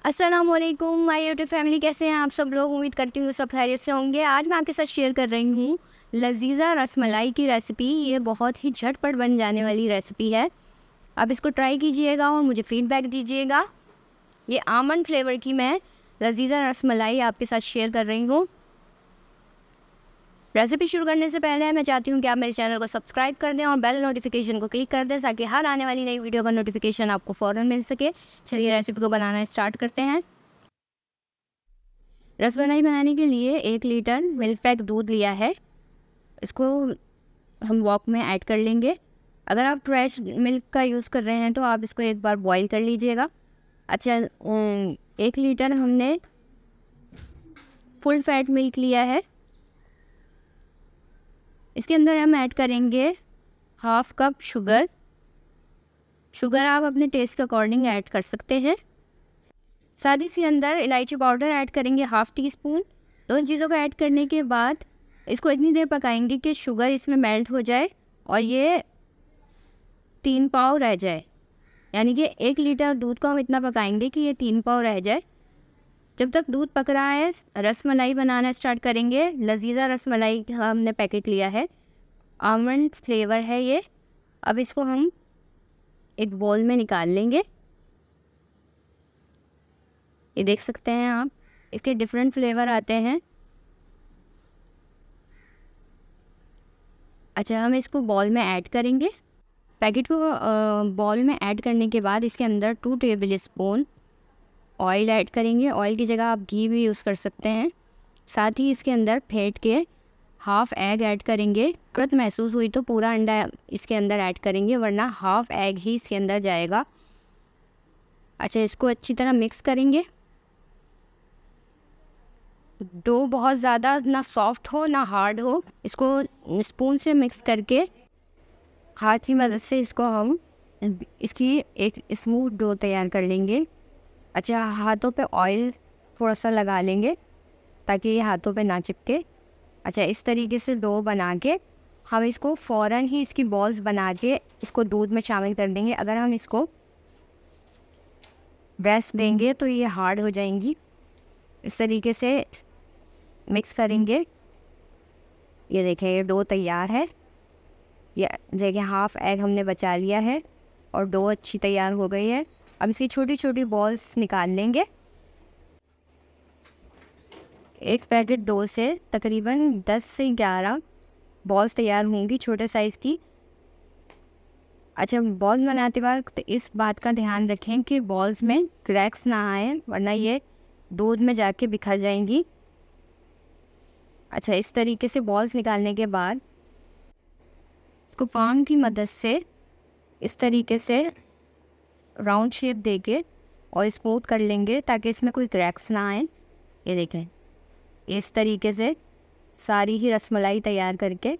अस्सलामुअलैकुम my YouTube family, कैसे हैं आप सब लोग। उम्मीद करती हूँ सब खैरियत से होंगे। आज मैं आपके साथ शेयर कर रही हूँ लजीज़ा रसमलाई की रेसिपी। ये बहुत ही झटपट बन जाने वाली रेसिपी है। आप इसको ट्राई कीजिएगा और मुझे फ़ीडबैक दीजिएगा। ये आमंड फ्लेवर की मैं लजीज़ा रसमलाई आपके साथ शेयर कर रही हूँ। रेसिपी शुरू करने से पहले मैं चाहती हूँ कि आप मेरे चैनल को सब्सक्राइब कर दें और बेल नोटिफिकेशन को क्लिक कर दें ताकि हर आने वाली नई वीडियो का नोटिफिकेशन आपको फ़ौरन मिल सके। चलिए रेसिपी को बनाना स्टार्ट करते हैं। रसमलाई बनाने के लिए 1 लीटर मिल्क पैक दूध लिया है। इसको हम वॉक में ऐड कर लेंगे। अगर आप फ्रेश मिल्क का यूज़ कर रहे हैं तो आप इसको एक बार बॉईल कर लीजिएगा। अच्छा, 1 लीटर हमने फुल फैट मिल्क लिया है। इसके अंदर हम ऐड करेंगे हाफ कप शुगर। शुगर आप अपने टेस्ट के अकॉर्डिंग ऐड कर सकते हैं। साथ ही इसके अंदर इलायची पाउडर ऐड करेंगे हाफ टी स्पून। दोनों चीज़ों को ऐड करने के बाद इसको इतनी देर पकाएंगे कि शुगर इसमें मेल्ट हो जाए और ये 3 पाव रह जाए। यानी कि 1 लीटर दूध को हम इतना पकाएंगे कि ये 3 पाव रह जाए। जब तक दूध पक रहा है रसमलाई बनाना स्टार्ट करेंगे। लजीज़ा रसमलाई का हमने पैकेट लिया है, आमंड फ्लेवर है ये। अब इसको हम एक बाउल में निकाल लेंगे। ये देख सकते हैं आप, इसके डिफरेंट फ्लेवर आते हैं। अच्छा, हम इसको बाउल में ऐड करेंगे। पैकेट को बाउल में ऐड करने के बाद इसके अंदर 2 टेबल स्पून ऑयल ऐड करेंगे। ऑयल की जगह आप घी भी यूज़ कर सकते हैं। साथ ही इसके अंदर फेंट के हाफ एग ऐड करेंगे। ज़रूरत महसूस हुई तो पूरा अंडा इसके अंदर ऐड करेंगे, वरना हाफ एग ही इसके अंदर जाएगा। अच्छा, इसको अच्छी तरह मिक्स करेंगे। डो बहुत ज़्यादा ना सॉफ्ट हो ना हार्ड हो। इसको स्पून से मिक्स करके हाथ की मदद से इसको हम इसकी एक स्मूथ डो तैयार कर लेंगे। अच्छा, हाथों पे ऑयल थोड़ा सा लगा लेंगे ताकि ये हाथों पे ना चिपके। अच्छा, इस तरीके से डो बना के हम इसको फ़ौरन ही इसकी बॉल्स बना के इसको दूध में शामिल कर देंगे। अगर हम इसको रेस्ट देंगे तो ये हार्ड हो जाएंगी। इस तरीके से मिक्स करेंगे। ये देखें, ये डो तैयार है। ये देखिए, हाफ एग हमने बचा लिया है और डो अच्छी तैयार हो गई है। अब इसकी छोटी छोटी बॉल्स निकाल लेंगे। एक पैकेट डो से तकरीबन 10 से 11 बॉल्स तैयार होंगी छोटे साइज़ की। अच्छा, बॉल्स बनाते वक्त इस बात का ध्यान रखें कि बॉल्स में क्रैक्स ना आए, वरना ये दूध में जाके बिखर जाएंगी। अच्छा, इस तरीके से बॉल्स निकालने के बाद इसको पाम की मदद से इस तरीके से राउंड शेप देके और स्मूथ कर लेंगे ताकि इसमें कोई क्रैक्स ना आए। ये देखें, इस तरीके से सारी ही रसमलाई तैयार करके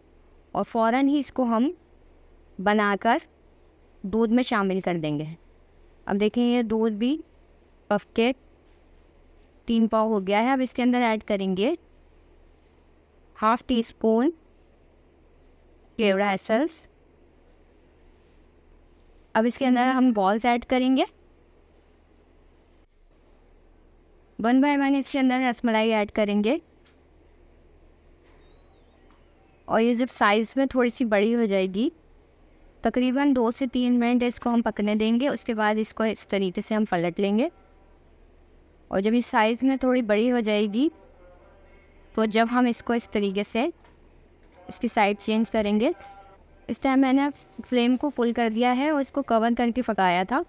और फ़ौरन ही इसको हम बनाकर दूध में शामिल कर देंगे। अब देखें, ये दूध भी पक के 3 पाव हो गया है। अब इसके अंदर ऐड करेंगे हाफ टी स्पून केवड़ा एसेंस। अब इसके अंदर हम बॉल्स ऐड करेंगे। 1 बाय 1 इसके अंदर रसमलाई ऐड करेंगे और ये जब साइज़ में थोड़ी सी बड़ी हो जाएगी तकरीबन 2 से 3 मिनट इसको हम पकने देंगे। उसके बाद इसको इस तरीके से हम पलट लेंगे और जब इस साइज़ में थोड़ी बड़ी हो जाएगी तो जब हम इसको इस तरीके से इसकी साइड चेंज करेंगे। इस टाइम मैंने फ्लेम को फुल कर दिया है और इसको कवर करके पकाया था।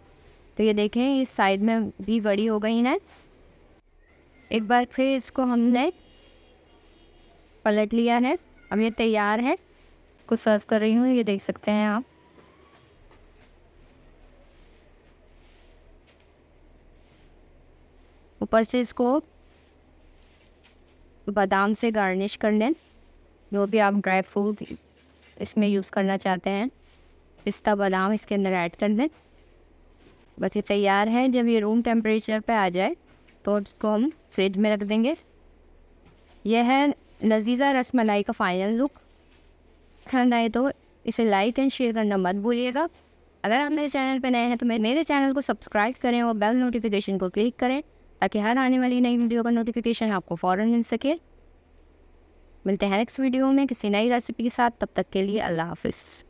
तो ये देखें, इस साइड में भी बड़ी हो गई है। एक बार फिर इसको हमने पलट लिया है। अब ये तैयार है। इसको सर्व कर रही हूँ, ये देख सकते हैं आप। ऊपर से इसको बादाम से गार्निश कर लें, जो भी आप ड्राई फ्रूट इसमें यूज़ करना चाहते हैं। पिस्ता बादाम इसके अंदर ऐड कर दें। बस ये तैयार है। जब ये रूम टेम्परेचर पे आ जाए तो इसको हम फ्रिज में रख देंगे। यह है लजीज़ा रसमलाई का फाइनल लुक। पसंद आए तो इसे लाइक एंड शेयर करना मत भूलिएगा। अगर आप मेरे चैनल पर नए हैं तो मेरे चैनल को सब्सक्राइब करें और बेल नोटिफिकेशन को क्लिक करें ताकि हर आने वाली नई वीडियो का नोटिफिकेशन आपको फ़ौरन मिल सके। मिलते हैं नेक्स्ट वीडियो में किसी नई रेसिपी के साथ। तब तक के लिए अल्लाह हाफ़िज़।